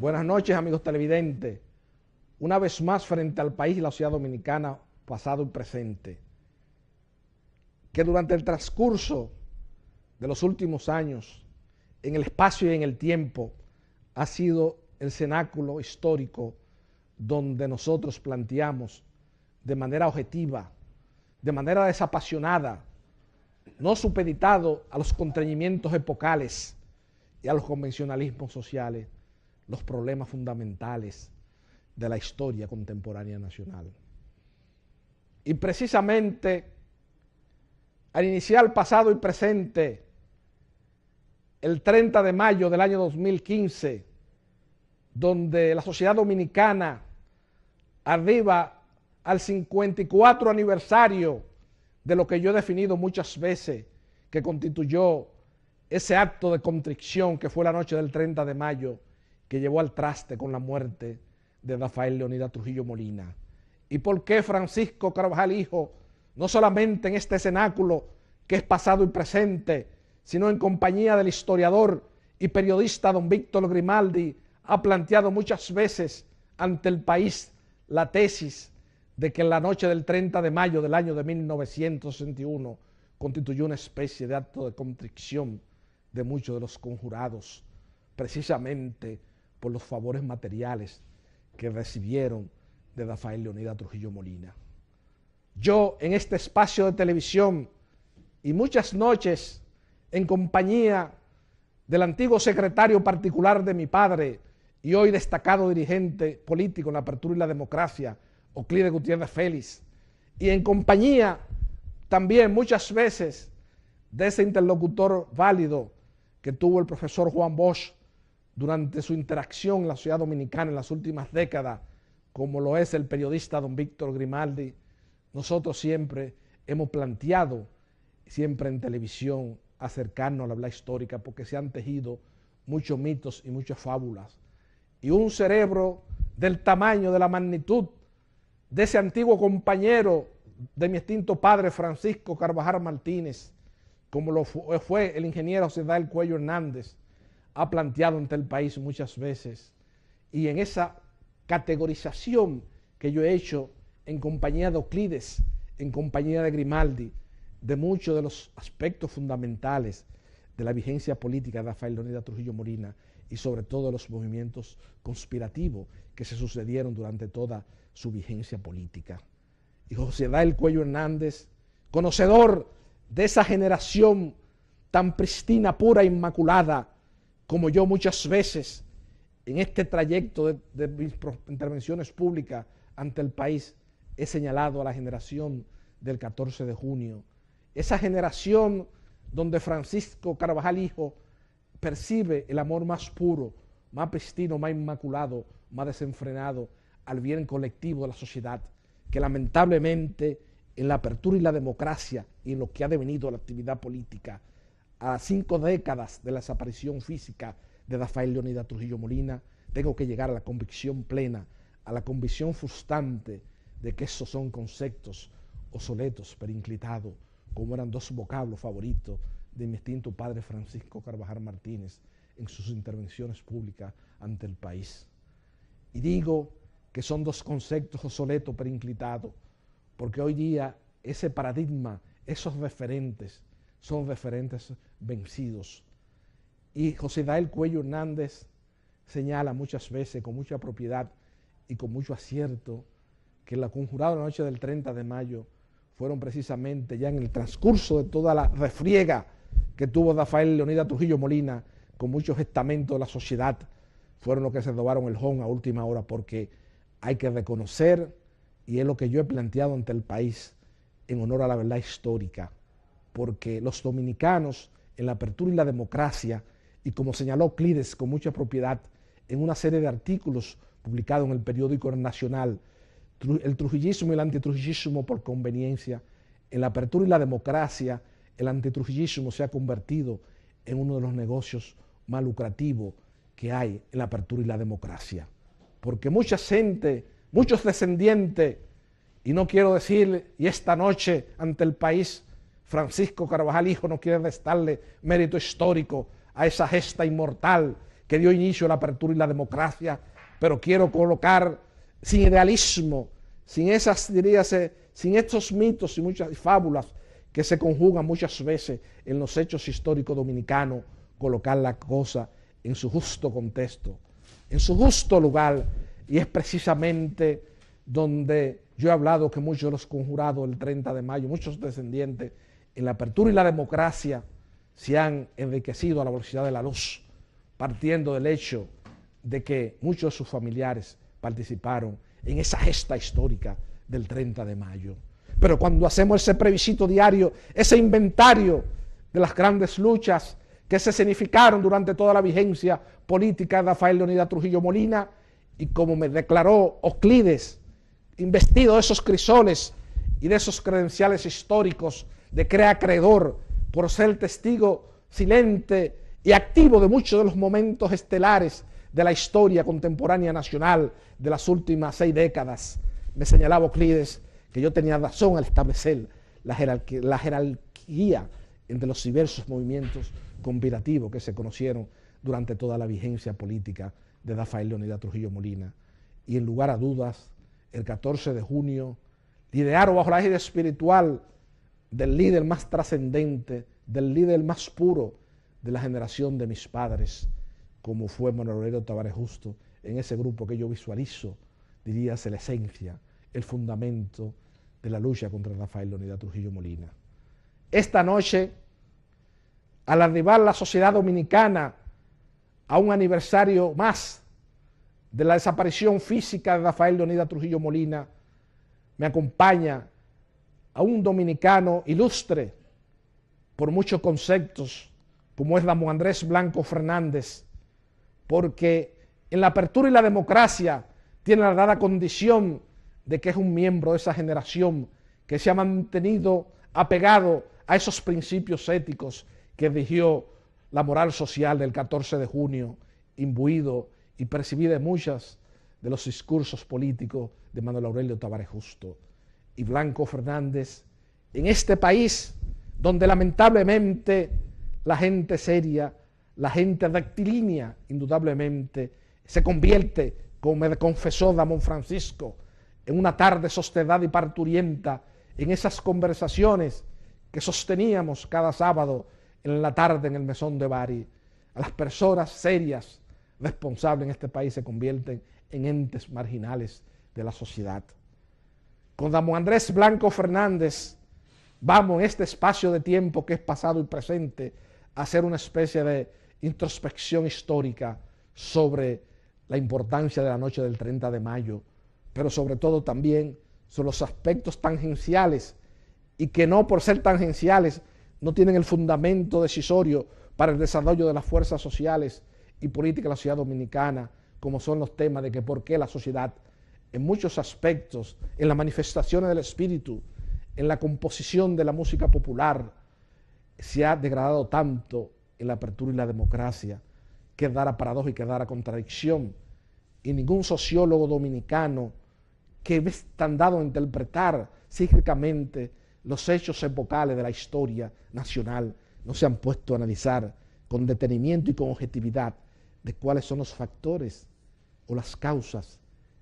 Buenas noches, amigos televidentes. Una vez más frente al país y la sociedad dominicana, pasado y presente, que durante el transcurso de los últimos años, en el espacio y en el tiempo, ha sido el cenáculo histórico donde nosotros planteamos de manera objetiva, de manera desapasionada, no supeditado a los constreñimientos epocales y a los convencionalismos sociales, los problemas fundamentales de la historia contemporánea nacional. Y precisamente al iniciar pasado y presente, el 30 de mayo del año 2015, donde la sociedad dominicana arriba al 54 aniversario de lo que yo he definido muchas veces, que constituyó ese acto de contrición que fue la noche del 30 de mayo, que llevó al traste con la muerte de Rafael Leonidas Trujillo Molina. ¿Y por qué Francisco Carvajal Hijo, no solamente en este cenáculo que es pasado y presente, sino en compañía del historiador y periodista don Víctor Grimaldi, ha planteado muchas veces ante el país la tesis de que la noche del 30 de mayo del año de 1961 constituyó una especie de acto de contrición de muchos de los conjurados, precisamente por los favores materiales que recibieron de Rafael Leonidas Trujillo Molina. Yo en este espacio de televisión y muchas noches en compañía del antiguo secretario particular de mi padre y hoy destacado dirigente político en la Apertura y la Democracia, Euclides Gutiérrez Félix, y en compañía también muchas veces de ese interlocutor válido que tuvo el profesor Juan Bosch durante su interacción en la sociedad dominicana en las últimas décadas, como lo es el periodista don Víctor Grimaldi. Nosotros siempre hemos planteado, siempre en televisión, acercarnos a la verdad histórica, porque se han tejido muchos mitos y muchas fábulas. Y un cerebro del tamaño, de la magnitud de ese antiguo compañero de mi extinto padre Francisco Carvajal Martínez, como lo fue el ingeniero José Dael Cuello Hernández, ha planteado ante el país muchas veces, y en esa categorización que yo he hecho en compañía de Euclides, en compañía de Grimaldi, de muchos de los aspectos fundamentales de la vigencia política de Rafael Leonidas Trujillo Molina y sobre todo de los movimientos conspirativos que se sucedieron durante toda su vigencia política. Y José Dael Cuello Hernández, conocedor de esa generación tan pristina, pura e inmaculada, como yo muchas veces en este trayecto de mis intervenciones públicas ante el país he señalado a la generación del 14 de junio, esa generación donde Francisco Carvajal Hijo percibe el amor más puro, más pristino, más inmaculado, más desenfrenado al bien colectivo de la sociedad, que lamentablemente en la Apertura y la Democracia y en lo que ha devenido la actividad política, a 5 décadas de la desaparición física de Rafael Leonidas Trujillo Molina, tengo que llegar a la convicción plena, a la convicción frustrante de que esos son conceptos obsoletos, perinclitados, como eran dos vocablos favoritos de mi extinto padre Francisco Carvajal Martínez en sus intervenciones públicas ante el país. Y digo que son dos conceptos obsoletos, perinclitados, porque hoy día ese paradigma, esos referentes, son referentes vencidos. Y José Dael Cuello Hernández señala muchas veces, con mucha propiedad y con mucho acierto, que la conjurada de la noche del 30 de mayo fueron precisamente ya en el transcurso de toda la refriega que tuvo Rafael Leonidas Trujillo Molina con muchos estamentos de la sociedad, fueron los que se robaron el jón a última hora, porque hay que reconocer, y es lo que yo he planteado ante el país en honor a la verdad histórica, porque los dominicanos en la Apertura y la Democracia, y como señaló Euclides con mucha propiedad en una serie de artículos publicados en el periódico Nacional, el trujillismo y el antitrujillismo por conveniencia, en la Apertura y la Democracia, el antitrujillismo se ha convertido en uno de los negocios más lucrativos que hay en la Apertura y la Democracia. Porque mucha gente, muchos descendientes, y no quiero decir, y esta noche ante el país, Francisco Carvajal Hijo no quiere restarle mérito histórico a esa gesta inmortal que dio inicio a la apertura y la democracia, pero quiero colocar sin idealismo, sin esas, diríase, sin estos mitos y muchas fábulas que se conjugan muchas veces en los hechos históricos dominicanos, colocar la cosa en su justo contexto, en su justo lugar, y es precisamente donde yo he hablado que muchos de los conjurados el 30 de mayo, muchos descendientes, en la apertura y la democracia, se han enriquecido a la velocidad de la luz, partiendo del hecho de que muchos de sus familiares participaron en esa gesta histórica del 30 de mayo. Pero cuando hacemos ese plebiscito diario, ese inventario de las grandes luchas que se significaron durante toda la vigencia política de Rafael Leonidas Trujillo Molina, y como me declaró Euclides, investido de esos crisoles y de esos credenciales históricos de crea-creedor, por ser testigo silente y activo de muchos de los momentos estelares de la historia contemporánea nacional de las últimas 6 décadas, me señalaba Euclides que yo tenía razón al establecer la jerarquía entre los diversos movimientos conspirativos que se conocieron durante toda la vigencia política de Rafael Leonidas Trujillo Molina. Y en lugar a dudas, el 14 de junio, liderado bajo la égida espiritual del líder más trascendente, del líder más puro de la generación de mis padres, como fue Manuel Aurelio Tavares Justo, en ese grupo que yo visualizo, diríase la esencia, el fundamento de la lucha contra Rafael Leonidas Trujillo Molina. Esta noche, al arribar la sociedad dominicana a un aniversario más de la desaparición física de Rafael Leonidas Trujillo Molina, me acompaña a un dominicano ilustre por muchos conceptos, como es Ramón Andrés Blanco Fernández, porque en la apertura y la democracia tiene la dada condición de que es un miembro de esa generación que se ha mantenido apegado a esos principios éticos que rigió la moral social del 14 de junio, imbuido y percibido en muchos de los discursos políticos de Manuel Aurelio Tavares Justo. Y Blanco Fernández, en este país donde lamentablemente la gente seria, la gente rectilínea, indudablemente, se convierte, como me confesó Ramón Francisco, en una tarde sostedad y parturienta, en esas conversaciones que sosteníamos cada sábado en la tarde en el mesón de Bari. A las personas serias, responsables en este país, se convierten en entes marginales de la sociedad. Con Ramón Andrés Blanco Fernández vamos en este espacio de tiempo que es pasado y presente a hacer una especie de introspección histórica sobre la importancia de la noche del 30 de mayo, pero sobre todo también sobre los aspectos tangenciales y que no por ser tangenciales no tienen el fundamento decisorio para el desarrollo de las fuerzas sociales y políticas de la sociedad dominicana, como son los temas de que por qué la sociedad en muchos aspectos, en las manifestaciones del espíritu, en la composición de la música popular, se ha degradado tanto en la apertura y la democracia, que dará paradoja y que dará contradicción. Y ningún sociólogo dominicano que es tan dado a interpretar cíclicamente los hechos epocales de la historia nacional no se han puesto a analizar con detenimiento y con objetividad de cuáles son los factores o las causas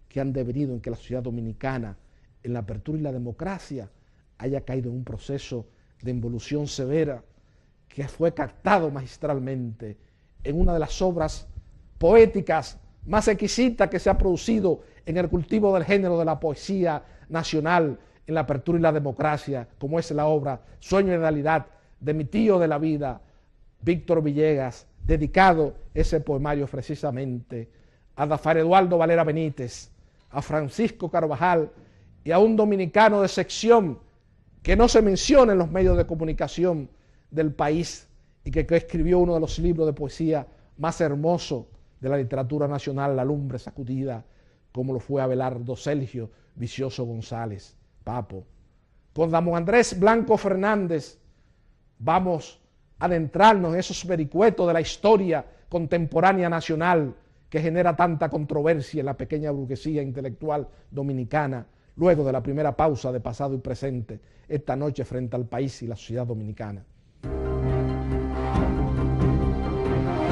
que han devenido en que la sociedad dominicana, en la apertura y la democracia, haya caído en un proceso de involución severa que fue captado magistralmente en una de las obras poéticas más exquisitas que se ha producido en el cultivo del género de la poesía nacional en la apertura y la democracia, como es la obra Sueño y Realidad de mi tío de la vida, Víctor Villegas, dedicado ese poemario precisamente a Rafael Eduardo Valera Benítez, a Francisco Carvajal y a un dominicano de sección que no se menciona en los medios de comunicación del país y que escribió uno de los libros de poesía más hermosos de la literatura nacional, La lumbre sacudida, como lo fue Abelardo Sergio Vicioso González, Papo. Con Ramón Andrés Blanco Fernández vamos a adentrarnos en esos vericuetos de la historia contemporánea nacional que genera tanta controversia en la pequeña burguesía intelectual dominicana, luego de la primera pausa de pasado y presente esta noche frente al país y la sociedad dominicana.